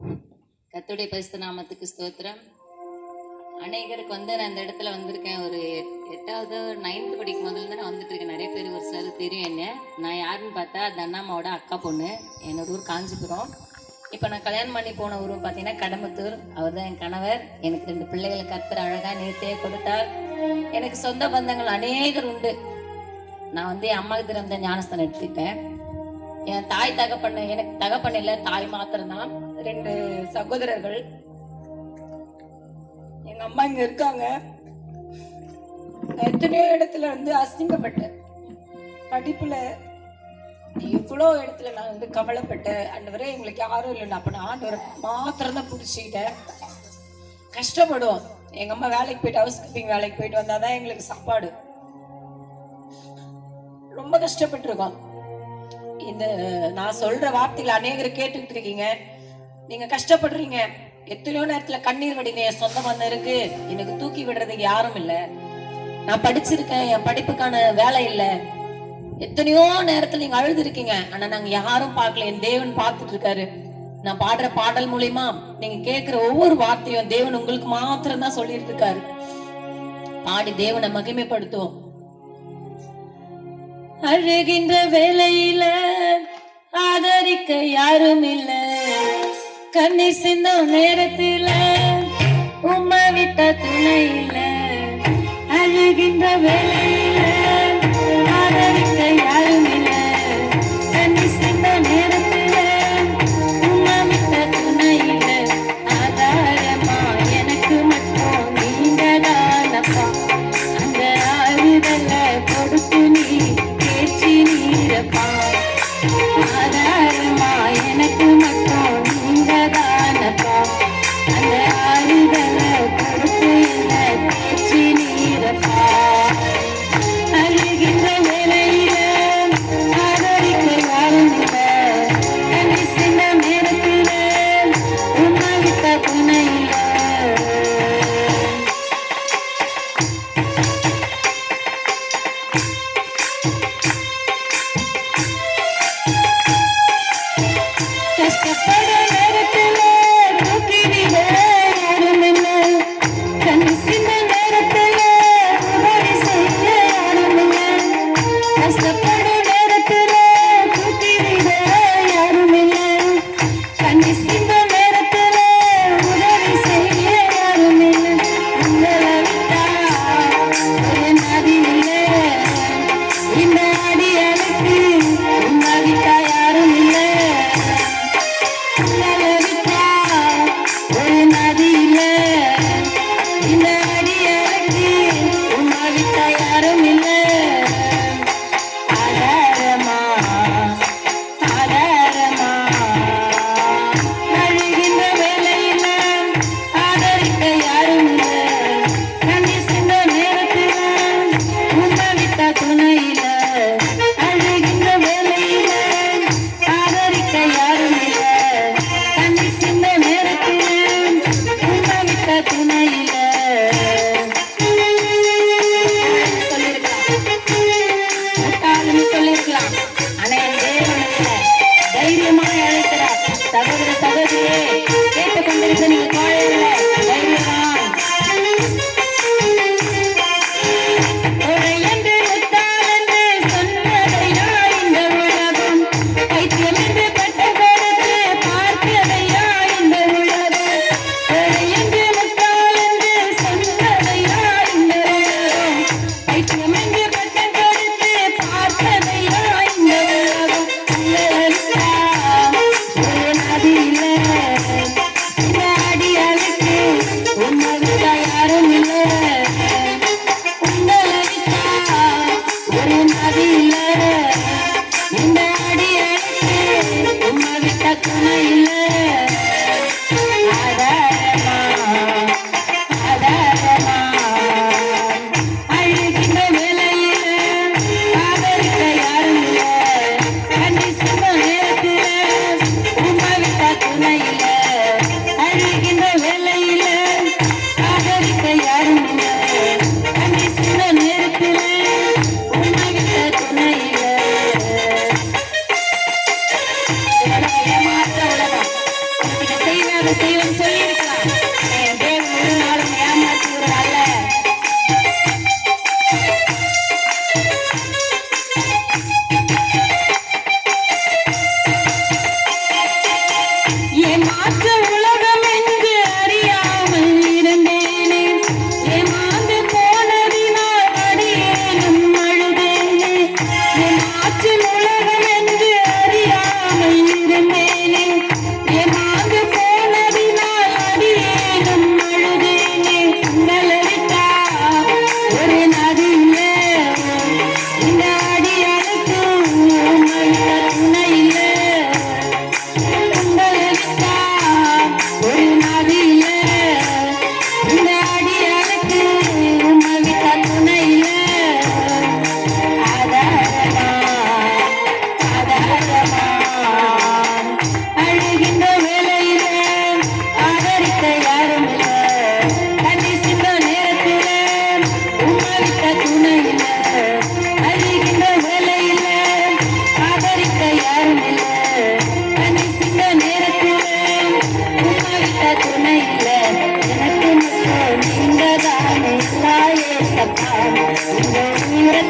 கர்த்தருடைய பரிசுத்த நாமத்துக்கு ஸ்தோத்திரம். அநேகருக்கு நான் இந்த இடத்துல வந்திருக்கேன். ஒரு 8வது 9th படிக்கும் முதல்ல நான் வந்துட்டு இருக்கேன். நிறைய பேர் ஒரு சிலர் தெரியும் என்ன. நான் யாருன்னு பார்த்தா தன்னாமாவோட அக்கா பொண்ணு. என்னோட ஊர் காஞ்சிபுரம். இப்போ நான் கல்யாணம் பண்ணி போன ஊரும் பார்த்தீங்கன்னா கடம்பத்தூர். அவர் தான் என் கணவர். எனக்கு 2 பிள்ளைகளை கர்த்தர் அழகாக நேர்த்தியாக கொடுத்தார். எனக்கு சொந்த பந்தங்கள் அநேகர் உண்டு. நான் என் அம்மாவுக்கு திறந்த ஞானஸ்தானம் எடுத்துக்கிட்டேன். என் தாய் தகப்பண்ண, எனக்கு தகப்பண்ண இல்லை, தாய் மாத்திரம்தான். 2 சகோதரர்கள். எங்க அம்மா இங்க இருக்காங்க. நான் எத்தனையோ இடத்துல அசிங்கப்பட்டேன். படிப்புல இவ்வளோ இடத்துல நான் கவலைப்பட்டேன். ஆண்டவரே எங்களுக்கு யாரும் இல்லைன்னு. அப்ப நான் ஆண்டவரை மாத்திரம் தான் பிடிச்சிக்கிட்டேன். கஷ்டப்படுவோம். எங்க அம்மா வேலைக்கு போயிட்டு ஹவுஸ் கீப்பிங் வேலைக்கு போயிட்டு வந்தாதான் எங்களுக்கு சாப்பாடு. ரொம்ப கஷ்டப்பட்டிருக்கோம். இந்த நான் சொல்ற வார்த்தைகள் அநேகர் கேட்டுக்கிட்டு இருக்கீங்க. நீங்க கஷ்டப்படுறீங்க. எத்தனையோ நேரத்துல கண்ணீர் வடிங்க. என் சொந்த பந்தம் இருக்கு, எனக்கு தூக்கி விடுறதுக்கு யாரும் இல்ல. நான் படிச்சிருக்கேன், என் படிப்புக்கான வேலை இல்ல. எத்தனையோ நேரத்துல நீங்க அழுது இருக்கீங்க. ஆனா நாங்க யாரும் பார்க்கல. என் தேவன் பார்த்துட்டு இருக்காரு. நான் பாடுற பாடல் மூலியமா நீங்க கேட்கிற ஒவ்வொரு வார்த்தையும் தேவன் உங்களுக்கு மாத்திரம் தான் சொல்லிட்டு இருக்காரு. பாடி தேவனை மகிமைப்படுத்துவோம். அழுகின்ற வேலையில ஆதரிக்க யாரும் இல்ல. கண்ணீர் சிந்தும் நேரத்துல உம்மை விட்ட துணை இல்ல. அழுகின்ற வேலையில ஆதரிக்க யாரும் இல்ல. கண்ணீர் சிந்தும் நேரத்துல உம்மை விட்ட துணை இல்ல. ஆதாரமா எனக்கு மட்டும் நீங்க தானப்பா. அந்த ஆறுதல கொடுத்து நீ பேச்சு நீரப்பா. ஆதாரமா எனக்கு மட்டும் நீங்க தானப்பா. அந்த ஆறுதல கொடுத்து என்ன பேச்சு நீரப்பா. அழுகின்ற வேலையில ஆதரிக்க யாரும் இல்ல. கண்ணி சின்ன நேரத்துல உன்னை விட்ட துணை இல்ல. சகோதர சகோதரியே கேட்டுக்கொண்டிருக்க நீங்க கோழைகள தைரியமா ஏமாற்ற உலகம் சத்தம் உங்க ஊரை